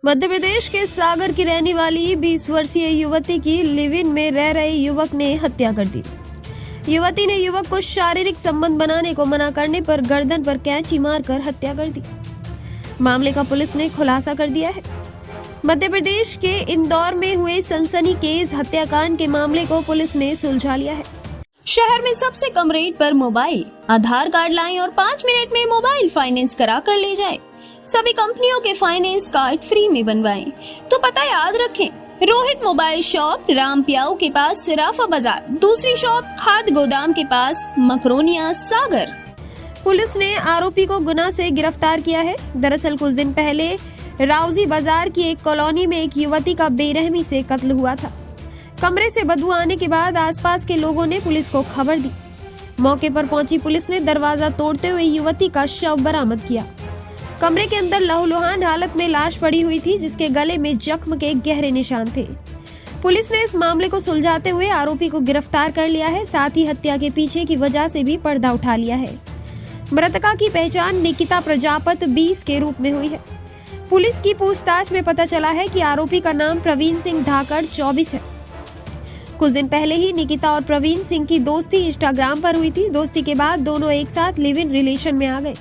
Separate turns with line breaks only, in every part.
मध्य प्रदेश के सागर की रहने वाली 20 वर्षीय युवती की लिव इन में रह रहे युवक ने हत्या कर दी। युवती ने युवक को शारीरिक संबंध बनाने को मना करने पर गर्दन पर कैंची मारकर हत्या कर दी। मामले का पुलिस ने खुलासा कर दिया है। मध्य प्रदेश के इंदौर में हुए सनसनीखेज हत्याकांड के मामले को पुलिस ने सुलझा लिया है। शहर में सबसे कम रेट पर मोबाइल, आधार कार्ड लाएं और 5 मिनट में मोबाइल फाइनेंस करा कर ले जाएं। सभी कंपनियों के फाइनेंस कार्ड फ्री में बनवाएं। तो पता याद रखें, रोहित मोबाइल शॉप, राम प्याऊ के पास सिराफा बाजार, दूसरी शॉप खाद गोदाम के पास मकरोनिया सागर। पुलिस ने आरोपी को गुना से गिरफ्तार किया है। दरअसल कुछ दिन पहले राउजी बाजार की एक कॉलोनी में एक युवती का बेरहमी से कत्ल हुआ था। कमरे से बदबू आने के बाद आसपास के लोगों ने पुलिस को खबर दी। मौके पर पहुंची पुलिस ने दरवाजा तोड़ते हुए युवती का शव बरामद किया। कमरे के अंदर लहूलुहान हालत में लाश पड़ी हुई थी, जिसके गले में जख्म के गहरे निशान थे। पुलिस ने इस मामले को सुलझाते हुए आरोपी को गिरफ्तार कर लिया है। साथ ही हत्या के पीछे की वजह से भी पर्दा उठा लिया है। मृतका की पहचान निकिता प्रजापत 20 के रूप में हुई है। पुलिस की पूछताछ में पता चला है कि आरोपी का नाम प्रवीण सिंह धाकड़ 24 है। कुछ दिन पहले ही निकिता और प्रवीण सिंह की दोस्ती इंस्टाग्राम पर हुई थी। दोस्ती के बाद दोनों एक साथ लिव इन रिलेशन में आ गए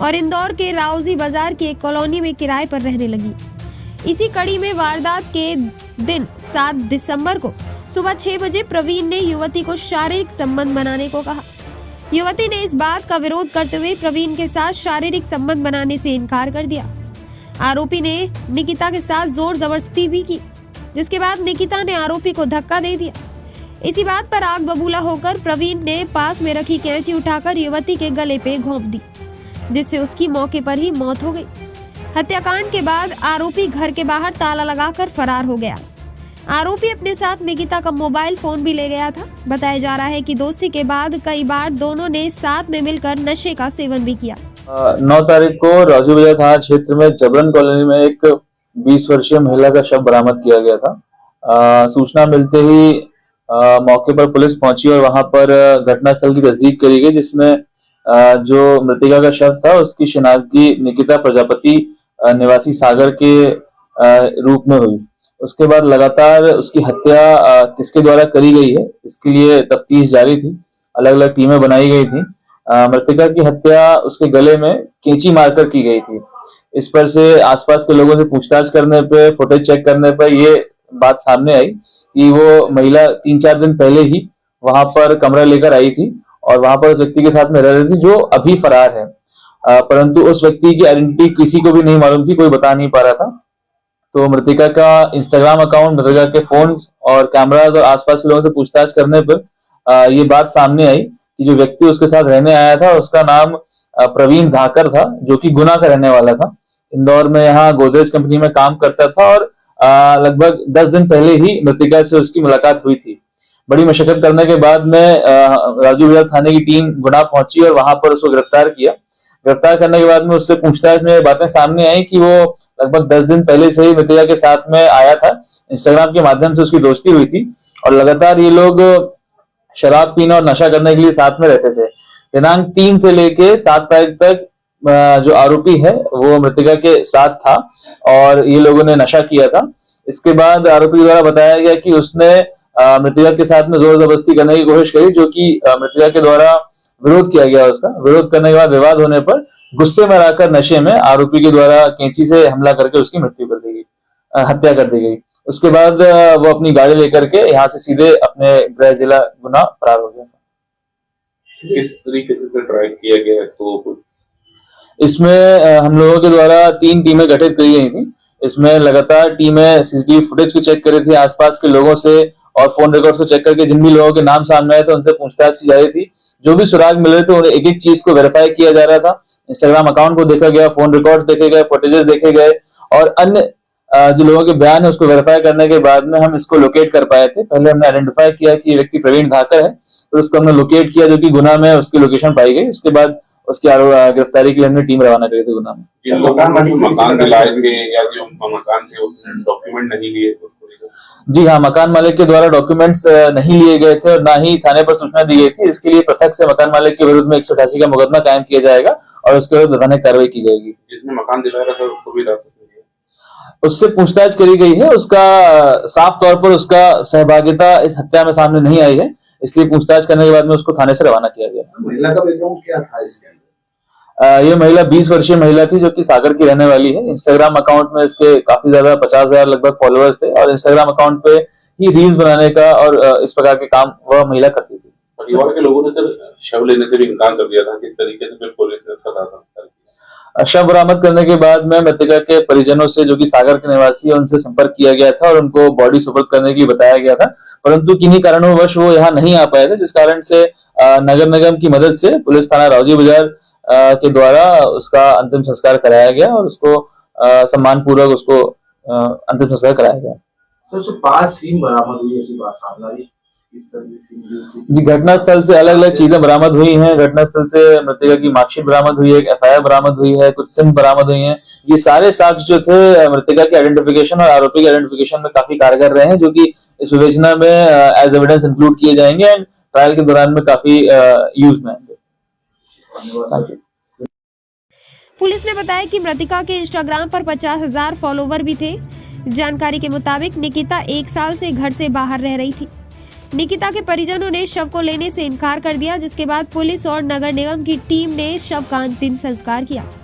और इंदौर के राउजी बाजार की एक कॉलोनी में किराए पर रहने लगी। इसी कड़ी में वारदात के दिन 7 दिसंबर को सुबह 6 बजे प्रवीण ने युवती को शारीरिक संबंध बनाने को कहा। युवती ने इस बात का विरोध करते हुए प्रवीण के साथ शारीरिक संबंध बनाने से इनकार कर दिया। आरोपी ने निकिता के साथ जोर जबरदस्ती भी की, जिसके बाद निकिता ने आरोपी को धक्का दे दिया। इसी बात पर आग बबूला होकर प्रवीण ने पास में रखी कैंची उठाकर युवती के गले पे घोंप दी, जिससे उसकी मौके पर ही मौत हो गई। हत्याकांड के बाद आरोपी घर के बाहर ताला लगाकर फरार हो गया। आरोपी अपने साथ निकिता का मोबाइल फोन भी ले गया था। बताया जा रहा है कि दोस्ती के बाद कई बार दोनों ने साथ में मिलकर नशे का सेवन भी किया।
9 तारीख को राजू बाजार थाना क्षेत्र में जबरन कॉलोनी में एक 20 वर्षीय महिला का शव बरामद किया गया था। सूचना मिलते ही मौके पर पुलिस पहुंची और वहां पर घटनास्थल की तस्दीक करी गई, जिसमें जो मृतका का शव था उसकी शिनाख्ती निकिता प्रजापति निवासी सागर के रूप में हुई। उसके बाद लगातार उसकी हत्या किसके द्वारा करी गई है, इसके लिए तफ्तीश जारी थी। अलग अलग टीमें बनाई गई थी। मृतका की हत्या उसके गले में कैंची मारकर की गई थी। इस पर से आसपास के लोगों से पूछताछ करने पे, फुटेज चेक करने पर ये बात सामने आई कि वो महिला 3-4 दिन पहले ही वहां पर कमरा लेकर आई थी और वहां पर उस व्यक्ति के साथ में रह रही थी जो अभी फरार है। परंतु उस व्यक्ति की आइडेंटिटी किसी को भी नहीं मालूम थी, कोई बता नहीं पा रहा था। तो मृतका का इंस्टाग्राम अकाउंट, मृतका के फोन और कैमराज और आसपास के लोगों से पूछताछ करने पर ये बात सामने आई कि जो व्यक्ति उसके साथ रहने आया था उसका नाम प्रवीण धाकड़ था, जो कि गुना का रहने वाला था। इंदौर में यहाँ गोदरेज कंपनी में काम करता था और लगभग 10 दिन पहले ही मृतका से उसकी मुलाकात हुई थी। बड़ी मशक्कत करने के बाद में राजू बाजार थाने की टीम गुना पहुंची और वहां पर उसको गिरफ्तार किया। गिरफ्तार करने के बाद में उससे पूछताछ में बातें सामने आई कि वो लगभग 10 दिन पहले से ही मृतका के साथ में आया था। इंस्टाग्राम के माध्यम से उसकी दोस्ती हुई थी और लगातार ये लोग शराब पीना और नशा करने के लिए साथ में रहते थे। दिनांक 3 से लेके 7 तारीख तक जो आरोपी है वो मृतका के साथ था और ये लोगों ने नशा किया था। इसके बाद आरोपी द्वारा बताया गया कि उसने मृतका के साथ में जोर जबरदस्ती करने की कोशिश करी, जो कि मृतका के द्वारा विरोध किया गया। उसका विरोध करने के बाद विवाद होने पर गुस्से में आकर नशे में आरोपी के द्वारा कैंची से हमला करके उसकी मृत्यु कर दी गई, हत्या कर दी गई। उसके बाद वो अपनी गाड़ी लेकर के यहाँ से सीधे अपने गृह जिला गुना फरार हो गया।
किस तरीके से ड्राइव किया गया इसको?
इसमें हम लोगों के द्वारा 3 टीमें गठित की गई थी। इसमें लगातार टीमें सीसीटीवी फुटेज को चेक कर रही थी, आसपास के लोगों से और फोन रिकॉर्ड्स को चेक करके जिन भी लोगों के नाम सामने आए थे उनसे पूछताछ की जा रही थी। जो भी सुराग मिल रहे थे उन्हें एक एक चीज को वेरीफाई किया जा रहा था। इंस्टाग्राम अकाउंट को देखा गया, फोन रिकॉर्ड्स देखे गए, फुटेजेस देखे गए और अन्य जो लोगों के बयान है उसको वेरीफाई करने के बाद में हम इसको लोकेट कर पाए थे। पहले हमने आइडेंटिफाई किया कि ये व्यक्ति प्रवीण धाकड़ है, तो उसको हमने लोकेट किया जो कि गुना में उसकी लोकेशन पाई गई। उसके बाद उसकी गिरफ्तारी के लिए हमने टीम रवाना करी थी गुना में।
मकान दिलाए थे या जो मकान थे डॉक्यूमेंट नहीं लिए?
जी हाँ, मकान मालिक के द्वारा डॉक्यूमेंट्स नहीं लिए गए थे और ना ही थाने पर सूचना दी गई थी। इसके लिए पृथक से मकान मालिक के विरुद्ध में 188 का मुकदमा कायम किया जाएगा और उसके विरुद्ध थाने कार्रवाई की जाएगी।
जिसने मकान दिलाया था उसको भी
उससे पूछताछ करी गई है। उसका साफ तौर पर उसका सहभागिता इस हत्या में सामने नहीं आई है, इसलिए पूछताछ करने के बाद में उसको थाने से रवाना किया गया।
महिला का बैकग्राउंड क्या था इसके अंदर?
ये महिला 20 वर्षीय महिला थी जो कि सागर की रहने वाली है। इंस्टाग्राम अकाउंट में इसके काफी ज्यादा 50,000 लगभग फॉलोअर्स थे और इंस्टाग्राम अकाउंट पे ही रील्स बनाने का और इस प्रकार के काम वह महिला करती थी।
परिवार के लोगों ने सर शव लेने से भी इनकार कर दिया था। किस तरीके से फिर पुलिस ने इसका दावा किया?
शव बरामद करने के बाद में मृतका के परिजनों से, जो कि सागर के निवासी है, उनसे संपर्क किया गया था और उनको बॉडी सुपुर्द करने की बताया गया था, परंतु किन्हीं कारणों वो यहाँ नहीं आ पाए थे, जिस कारण से नगर निगम की मदद से पुलिस थाना रावजी बाजार के द्वारा उसका अंतिम संस्कार कराया गया और उसको सम्मान पूर्वक उसको अंतिम संस्कार कराया गया।
सबसे 5 सीम बरामद हुई, ऐसी बात सामने आई। इस तरह की सीम
जी, घटनास्थल से अलग अलग चीजें बरामद हुई हैं। घटनास्थल से मृतका की मार्कशीट बरामद हुई है, एक FIR बरामद हुई है, कुछ सिम बरामद हुई हैं। ये सारे साक्ष्य जो थे मृतका के आइडेंटिफिकेशन और आरोपी के आइडेंटिफिकेशन में काफी कारगर रहे हैं, जो कि इस विवेचना में एज एविडेंस इंक्लूड किए जाएंगे एंड ट्रायल के दौरान में काफी यूज में आएंगे। Thank you.
पुलिस ने बताया कि मृतका के इंस्टाग्राम पर 50,000 फॉलोवर भी थे। जानकारी के मुताबिक निकिता 1 साल से घर से बाहर रह रही थी। निकिता के परिजनों ने शव को लेने से इनकार कर दिया, जिसके बाद पुलिस और नगर निगम की टीम ने शव का अंतिम संस्कार किया।